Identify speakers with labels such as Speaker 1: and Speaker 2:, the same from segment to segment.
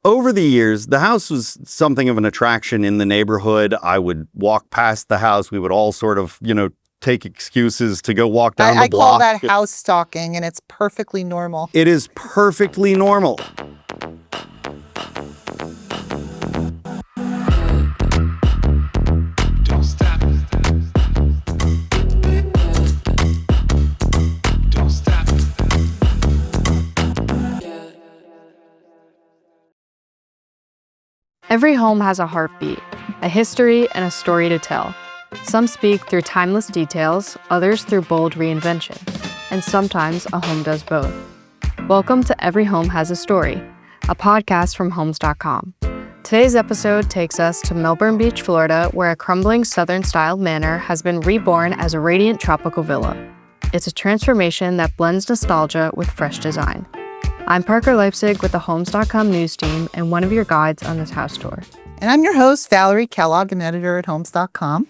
Speaker 1: Over the years, the house was something of an attraction in the neighborhood. I would walk past the house. We would all sort of, take excuses to go walk down the
Speaker 2: I
Speaker 1: block.
Speaker 2: call that house stalking, and it's perfectly normal.
Speaker 1: It is perfectly normal.
Speaker 3: Don't stop. Don't stop.
Speaker 4: Every home has a heartbeat, a history, and a story to tell. Some speak through timeless details, others through bold reinvention, and sometimes a home does both. Welcome to Every Home Has a Story, a podcast from Homes.com. Today's episode takes us to Melbourne Beach, Florida, where a crumbling Southern-style manor has been reborn as a radiant tropical villa. It's a transformation that blends nostalgia with fresh design. I'm Parker Leipzig with the Homes.com news team and one of your guides on this house tour.
Speaker 2: And I'm your host, Valerie Kellogg, an editor at Homes.com.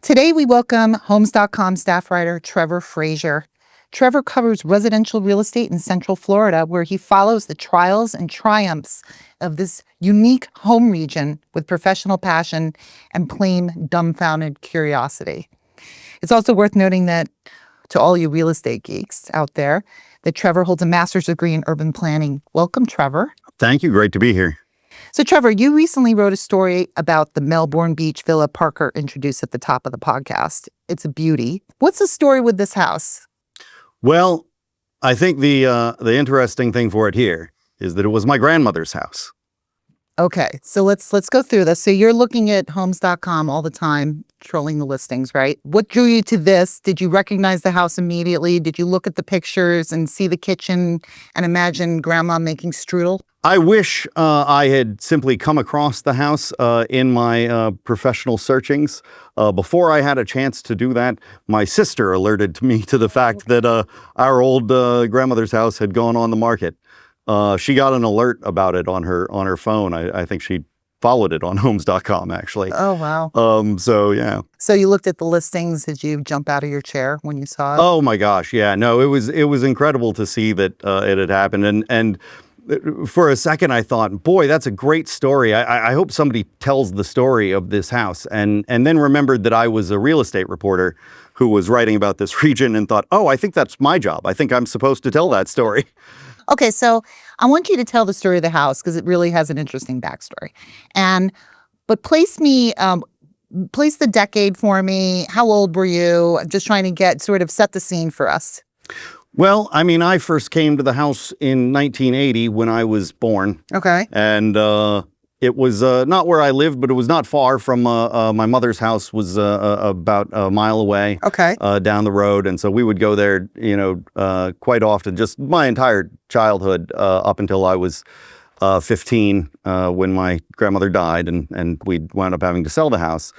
Speaker 2: Today, we welcome Homes.com staff writer Trevor Fraser. Trevor covers residential real estate in Central Florida, where he follows the trials and triumphs of this unique home region with professional passion and plain dumbfounded curiosity. It's also worth noting that to all you real estate geeks out there, that Trevor holds a master's degree in urban planning. Welcome, Trevor.
Speaker 1: Thank you. Great to be here.
Speaker 2: So, Trevor, you recently wrote a story about the Melbourne Beach villa Parker introduced at the top of the podcast. It's a beauty. What's the story with this house?
Speaker 1: Well, I think the interesting thing for it here is that it was my grandmother's house.
Speaker 2: Okay, so let's go through this. So you're looking at Homes.com all the time, trolling the listings, right? What drew you to this? Did you recognize the house immediately? Did you look at the pictures and see the kitchen and imagine grandma making strudel?
Speaker 1: I wish I had simply come across the house in my professional searchings. Before I had a chance to do that, my sister alerted me to the fact that our old grandmother's house had gone on the market. She got an alert about it on her phone. I think she followed it on Homes.com, actually.
Speaker 2: Oh, wow.
Speaker 1: So, yeah.
Speaker 2: So you looked at the listings. Did you jump out of your chair when you saw it?
Speaker 1: Oh, my gosh. Yeah, no, it was incredible to see that it had happened. And for a second, I thought, boy, that's a great story. I hope somebody tells the story of this house. And then remembered that I was a real estate reporter who was writing about this region and thought, oh, I think that's my job. I think I'm supposed to tell that story.
Speaker 2: Okay, so I want you to tell the story of the house because it really has an interesting backstory. But place the decade for me. How old were you? I'm just trying to set the scene for us.
Speaker 1: Well, I mean, I first came to the house in 1980 when I was born.
Speaker 2: Okay.
Speaker 1: And it was not where I lived, but it was not far from my mother's house was about a mile away.
Speaker 2: Okay.
Speaker 1: Down the road. And so we would go there, quite often, just my entire childhood up until I was 15 when my grandmother died and we wound up having to sell the house.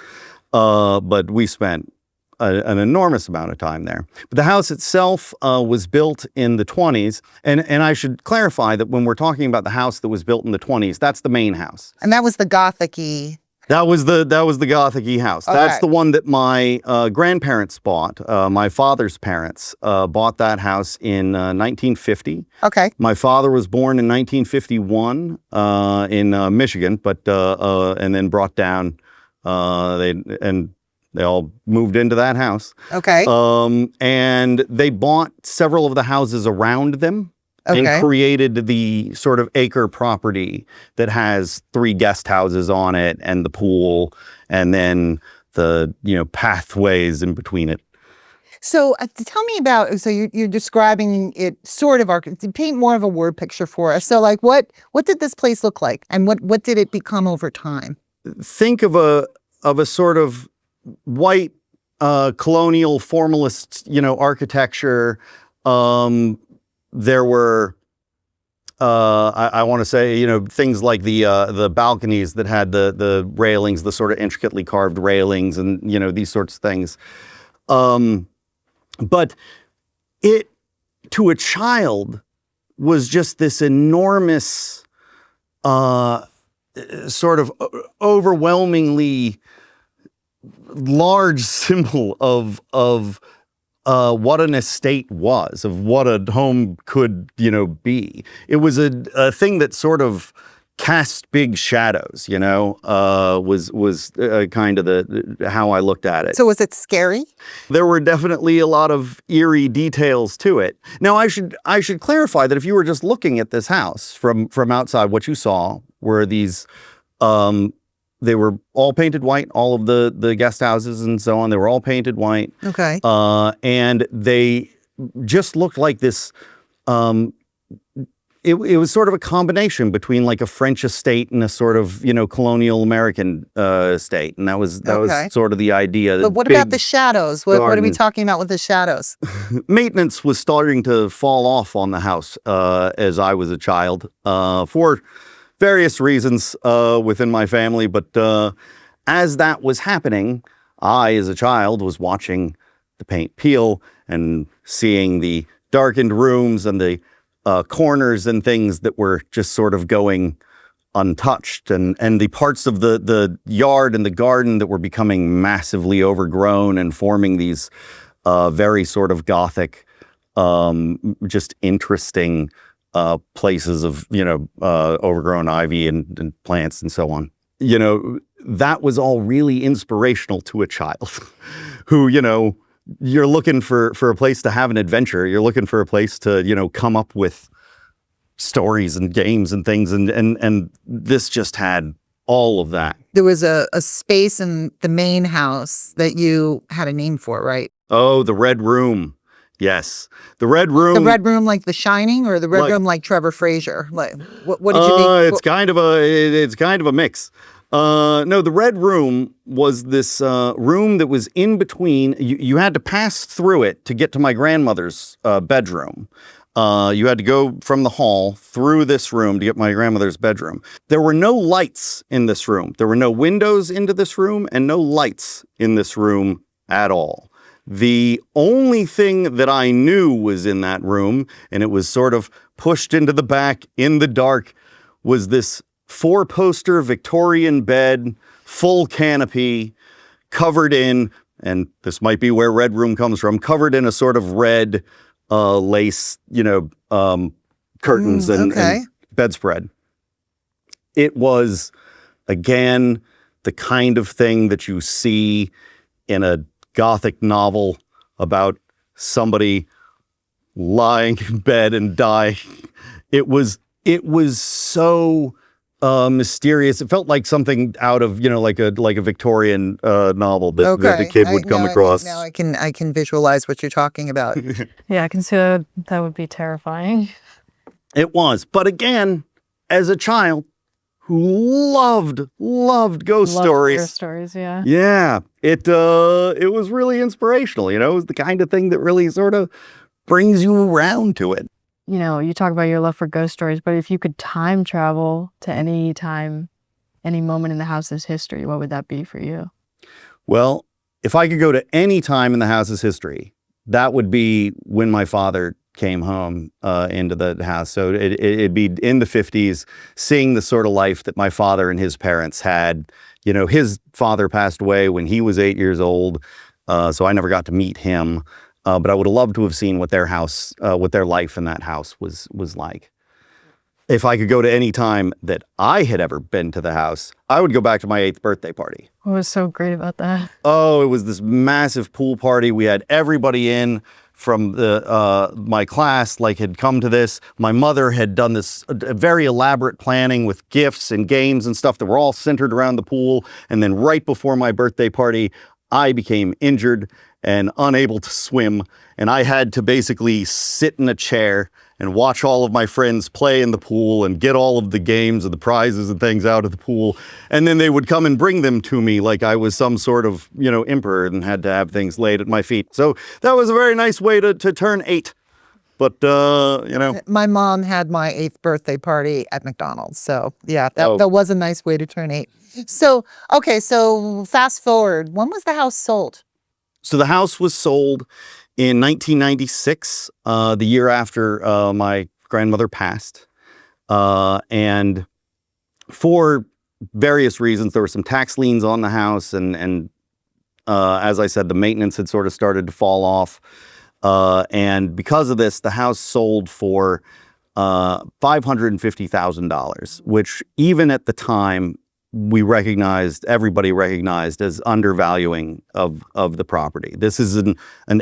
Speaker 1: But we spent an enormous amount of time there. But the house itself was built in the 20s. And I should clarify that when we're talking about the house that was built in the 20s, that's the main house.
Speaker 2: And that was the Gothic-y.
Speaker 1: That was the Gothic-y house.
Speaker 2: Okay.
Speaker 1: That's the one that my grandparents bought. My father's parents bought that house in 1950.
Speaker 2: Okay.
Speaker 1: My father was born in 1951 in Michigan, and then brought down. They all moved into that house.
Speaker 2: Okay.
Speaker 1: And they bought several of the houses around them.
Speaker 2: Okay.
Speaker 1: And created the sort of acre property that has 3 guest houses on it and the pool and then the, pathways in between it.
Speaker 2: So tell me about, you're describing it sort of, paint more of a word picture for us. So like what did this place look like and what did it become over time?
Speaker 1: Think of a sort of white colonial formalist, architecture. There were, I want to say, things like the balconies that had the railings, the sort of intricately carved railings and, these sorts of things. But it, to a child, was just this enormous, sort of overwhelmingly large symbol of what an estate was, of what a home could, be. It was a thing that sort of cast big shadows, was kind of the how I looked at it.
Speaker 2: So was it scary?
Speaker 1: There were definitely a lot of eerie details to it. Now, I should clarify that if you were just looking at this house from outside, what you saw were these, they were all painted white, all of the guest houses and so on. They were all painted white.
Speaker 2: Okay.
Speaker 1: And they just looked like this, it was sort of a combination between like a French estate and a sort of, colonial American estate. And that was sort of the idea.
Speaker 2: But what about the shadows? What are we
Speaker 1: garden.
Speaker 2: talking about with the shadows?
Speaker 1: Maintenance was starting to fall off on the house as I was a child for various reasons within my family. But as that was happening, I, as a child, was watching the paint peel and seeing the darkened rooms and the corners and things that were just sort of going untouched, and the parts of the yard and the garden that were becoming massively overgrown and forming these very sort of Gothic, just interesting places of, overgrown ivy and plants and so on. That was all really inspirational to a child who, you're looking for a place to have an adventure. You're looking for a place to, come up with stories and games and things. And this just had all of that.
Speaker 2: There was a space in the main house that you had a name for, right?
Speaker 1: Oh, the Red Room. Yes. The Red Room.
Speaker 2: The Red Room like The Shining, or the Red Room like Trevor Fraser? Like, what did you think?
Speaker 1: It's kind of a mix. No, the Red Room was this room that was in between. You had to pass through it to get to my grandmother's bedroom. You had to go from the hall through this room to get my grandmother's bedroom. There were no lights in this room. There were no windows into this room and no lights in this room at all. The only thing that I knew was in that room, and it was sort of pushed into the back in the dark, was this 4-poster Victorian bed, full canopy, covered in, and this might be where Red Room comes from, covered in a sort of red lace, curtains and bedspread. It was, again, the kind of thing that you see in a Gothic novel about somebody lying in bed and dying. It was so mysterious. It felt like something out of, like a Victorian novel that the kid would come across.
Speaker 2: Now I can visualize what you're talking about.
Speaker 4: Yeah, I can see that would be terrifying.
Speaker 1: It was. But again, as a child who loved ghost stories.
Speaker 4: Ghost stories, yeah.
Speaker 1: Yeah. It was really inspirational, It was the kind of thing that really sort of brings you around to it.
Speaker 4: You talk about your love for ghost stories, but if you could time travel to any time, any moment in the house's history, what would that be for you?
Speaker 1: Well, if I could go to any time in the house's history, that would be when my father came home into the house. So it'd be in the 50s, seeing the sort of life that my father and his parents had. His father passed away when he was 8 years old, so I never got to meet him. But I would have loved to have seen what their house, what their life in that house was like. If I could go to any time that I had ever been to the house, I would go back to my 8th birthday party.
Speaker 4: What was so great about that?
Speaker 1: Oh, it was this massive pool party. We had everybody in from my class, had come to this. My mother had done this very elaborate planning with gifts and games and stuff that were all centered around the pool. And then right before my birthday party, I became injured and unable to swim, and I had to basically sit in a chair and watch all of my friends play in the pool and get all of the games and the prizes and things out of the pool. And then they would come and bring them to me like I was some sort of, emperor and had to have things laid at my feet. So that was a very nice way to turn 8. But,
Speaker 2: My mom had my 8th birthday party at McDonald's. So, yeah, that was a nice way to turn 8. So, okay, so fast forward. When was the house sold?
Speaker 1: So the house was sold in 1996, the year after my grandmother passed. And for various reasons, there were some tax liens on the house. And as I said, the maintenance had sort of started to fall off. And because of this, the house sold for $550,000, which even at the time everybody recognized as undervaluing of the property. This is an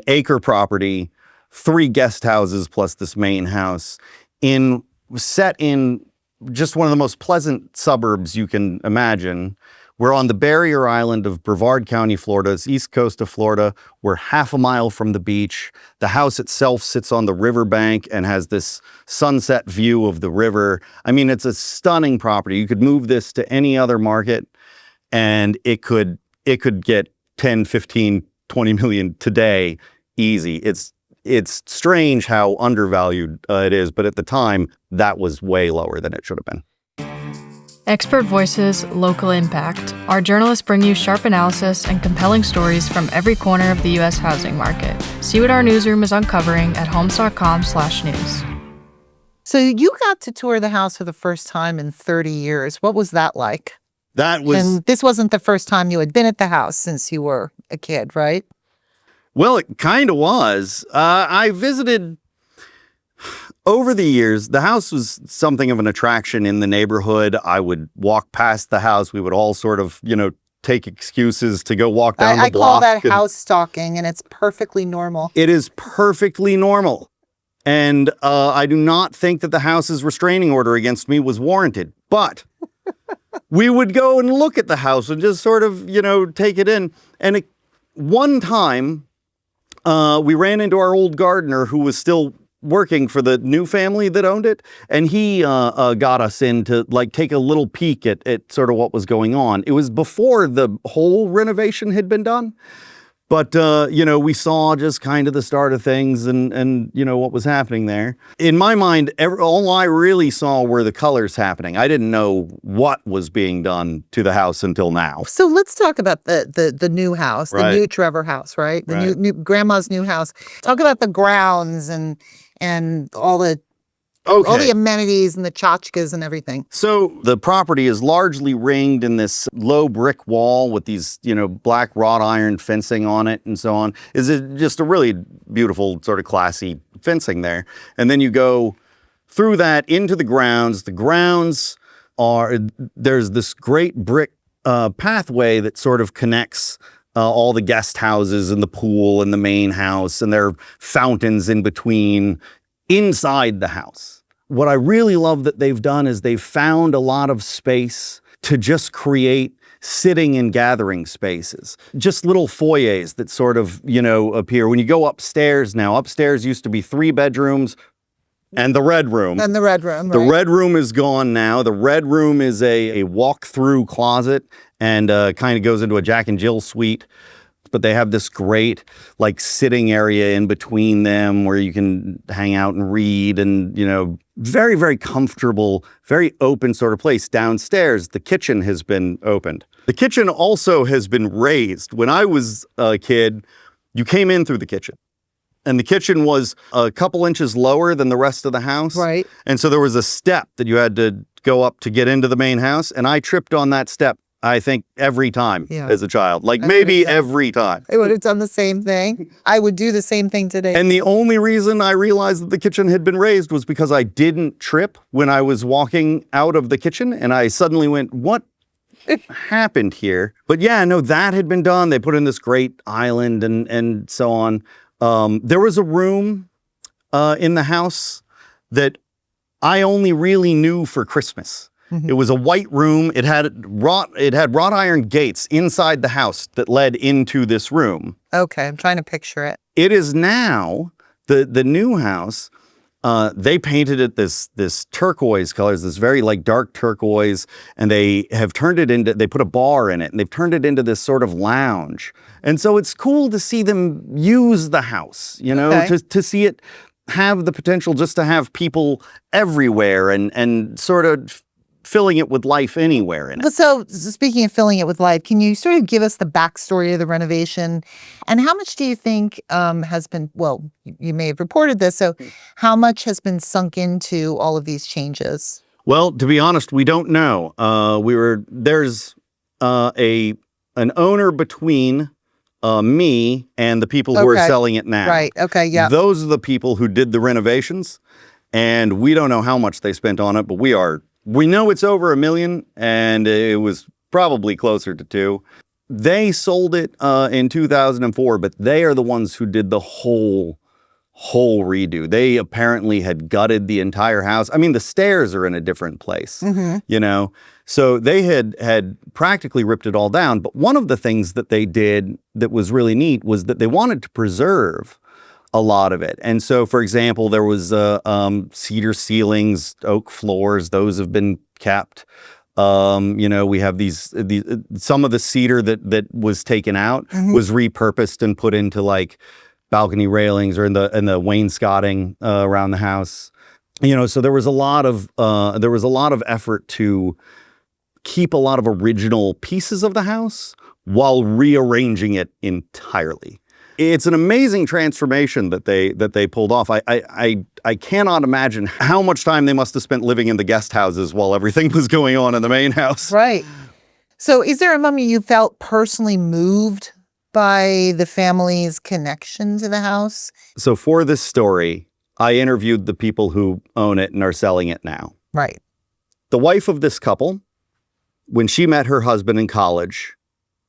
Speaker 1: acre property, 3 guest houses plus this main house, set in just one of the most pleasant suburbs you can imagine. We're on the barrier island of Brevard County, Florida. It's east coast of Florida. We're half a mile from the beach. The house itself sits on the riverbank and has this sunset view of the river. I mean, it's a stunning property. You could move this to any other market and it could get 10, 15, 20 million today easy. It's strange how undervalued it is, but at the time, that was way lower than it should have been.
Speaker 4: Expert voices, local impact. Our journalists bring you sharp analysis and compelling stories from every corner of the U.S. housing market. See what our newsroom is uncovering at Homes.com/news.
Speaker 2: So you got to tour the house for the first time in 30 years. What was that like? And this wasn't the first time you had been at the house since you were a kid, right?
Speaker 1: Well, it kind of was. I visited. Over the years, the house was something of an attraction in the neighborhood. I would walk past the house. We would all sort of, take excuses to go walk down the block.
Speaker 2: I call that house stalking, and it's perfectly normal.
Speaker 1: It is perfectly normal. And I do not think that the house's restraining order against me was warranted. But we would go and look at the house and just sort of, take it in. And one time, we ran into our old gardener who was still working for the new family that owned it, and he got us in to take a little peek at sort of what was going on. It was before the whole renovation had been done, but we saw just kind of the start of things and what was happening there. In my mind, all I really saw were the colors happening. I didn't know what was being done to the house until now.
Speaker 2: So let's talk about the new house, the new Trevor house, right? The new grandma's new house. Talk about the grounds and all the amenities and the tchotchkes and everything.
Speaker 1: So the property is largely ringed in this low brick wall with these, black wrought iron fencing on it and so on. Is it just a really beautiful sort of classy fencing there. And then you go through that into the grounds. The grounds there's this great brick pathway that sort of connects all the guest houses and the pool and the main house, and there are fountains in between inside the house. What I really love that they've done is they've found a lot of space to just create sitting and gathering spaces, just little foyers that sort of, appear. When you go upstairs now, upstairs used to be 3 bedrooms, and the red room.
Speaker 2: And the red room,
Speaker 1: The red room is gone now. The red room is a walk-through closet and kind of goes into a Jack and Jill suite. But they have this great sitting area in between them where you can hang out and read and, very, very comfortable, very open sort of place. Downstairs, the kitchen has been opened. The kitchen also has been raised. When I was a kid, you came in through the kitchen. And the kitchen was a couple inches lower than the rest of the house.
Speaker 2: Right.
Speaker 1: And so there was a step that you had to go up to get into the main house. And I tripped on that step, I think, every time as a child. Maybe every time.
Speaker 2: I would have done the same thing. I would do the same thing today.
Speaker 1: And the only reason I realized that the kitchen had been raised was because I didn't trip when I was walking out of the kitchen. And I suddenly went, what happened here? But yeah, no, that had been done. They put in this great island and so on. There was a room in the house that I only really knew for Christmas. Mm-hmm. It was a white room. It had wrought iron gates inside the house that led into this room.
Speaker 2: Okay, I'm trying to picture it.
Speaker 1: It is now the new house. They painted it this turquoise colors, this very dark turquoise, and they have turned it into, they put a bar in it, and they've turned it into this sort of lounge. And so it's cool to see them use the house, to see it have the potential just to have people everywhere and sort of filling it with life anywhere in it.
Speaker 2: So speaking of filling it with life, can you sort of give us the backstory of the renovation? And how much do you think has been, well, you may have reported this, so how much has been sunk into all of these changes?
Speaker 1: Well, to be honest, we don't know. There's an owner between me and the people who are selling it now.
Speaker 2: Right, okay, yeah.
Speaker 1: Those are the people who did the renovations. And we don't know how much they spent on it, but we know it's over $1 million, and it was probably closer to $2 million. They sold it in 2004, but they are the ones who did the whole redo. They apparently had gutted the entire house. I mean, the stairs are in a different place, you know? So they had practically ripped it all down. But one of the things that they did that was really neat was that they wanted to preserve a lot of it. And so, for example, there was cedar ceilings, oak floors. Those have been kept. You know, we have these some of the cedar that was taken out was repurposed and put into like balcony railings or in the wainscoting around the house. You know, so there was a lot of effort to keep a lot of original pieces of the house while rearranging it entirely. It's an amazing transformation that they pulled off. I cannot imagine how much time they must have spent living in the guest houses while everything was going on in the main house.
Speaker 2: Right. So is there a moment you felt personally moved by the family's connection to the house?
Speaker 1: So for this story, I interviewed the people who own it and are selling it now.
Speaker 2: Right.
Speaker 1: The wife of this couple, when she met her husband in college,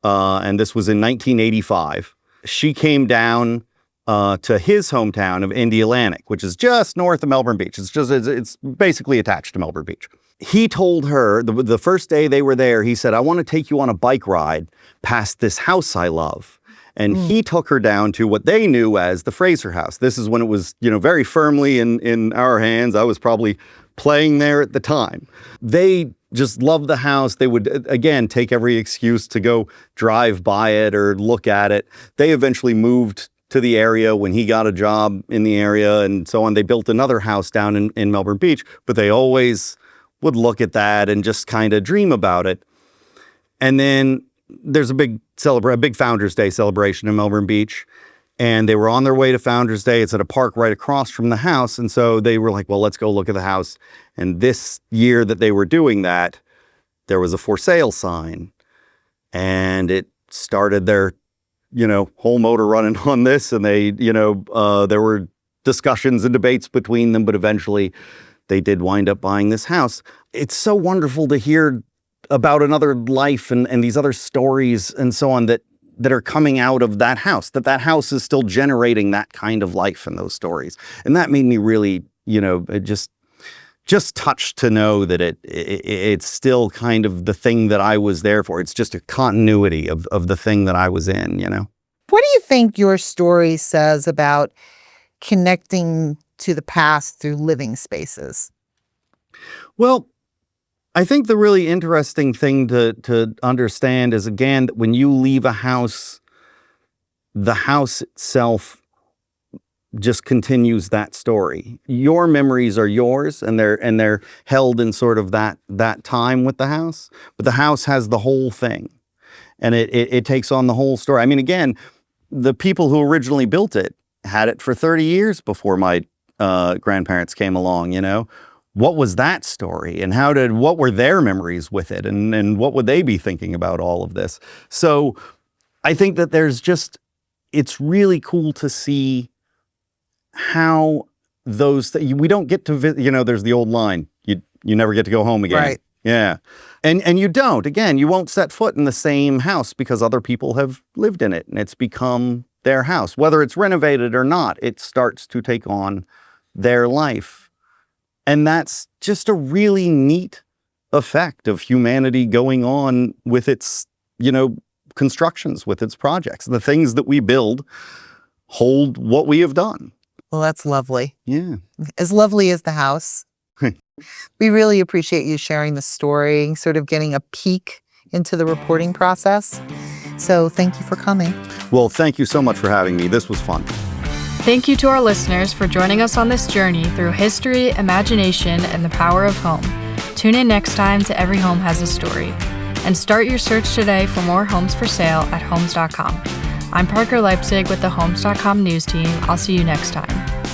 Speaker 1: and this was in 1985, she came down to his hometown of Indialantic, which is just north of Melbourne Beach. It's basically attached to Melbourne Beach. He told her the first day they were there, he said, "I want to take you on a bike ride past this house I love." And he took her down to what they knew as the Fraser house. This is when it was, you know, very firmly in our hands. I was probably playing there at the time. They just loved the house. They would, again, take every excuse to go drive by it or look at it. They eventually moved to the area when he got a job in the area and so on. They built another house down in Melbourne Beach, but they always would look at that and just kind of dream about it. And then there's a big Founders Day celebration in Melbourne Beach. And they were on their way to Founders Day. It's at a park right across from the house. And so they were like, well, let's go look at the house. And this year that they were doing that, there was a for sale sign. And it started their, you know, whole motor running on this. And they, you know, there were discussions and debates between them, but eventually they did wind up buying this house. It's so wonderful to hear about another life and these other stories and so on that are coming out of that house is still generating that kind of life in those stories. And that made me really, you know, just touched to know that it's still kind of the thing that I was there for. It's just a continuity of the thing that I was in, you know.
Speaker 2: What do you think your story says about connecting to the past through living spaces?
Speaker 1: Well, I think the really interesting thing to understand is, again, that when you leave a house, the house itself just continues that story. Your memories are yours, and they're held in sort of that time with the house. But the house has the whole thing, and it takes on the whole story. I mean, again, the people who originally built it had it for 30 years before my grandparents came along, you know. What was that story, and what were their memories with it, and what would they be thinking about all of this? So I think that it's really cool to see how we don't get to, you know, there's the old line, you never get to go home again.
Speaker 2: Right.
Speaker 1: Yeah. And you don't, again, you won't set foot in the same house because other people have lived in it and it's become their house. Whether it's renovated or not, it starts to take on their life. And that's just a really neat effect of humanity going on with its, you know, constructions, with its projects. The things that we build hold what we have done.
Speaker 2: Well, that's lovely.
Speaker 1: Yeah.
Speaker 2: As lovely as the house. We really appreciate you sharing the story, sort of getting a peek into the reporting process. So thank you for coming.
Speaker 1: Well, thank you so much for having me. This was fun.
Speaker 4: Thank you to our listeners for joining us on this journey through history, imagination, and the power of home. Tune in next time to Every Home Has a Story. And start your search today for more homes for sale at Homes.com. I'm Parker Leipzig with the Homes.com news team. I'll see you next time.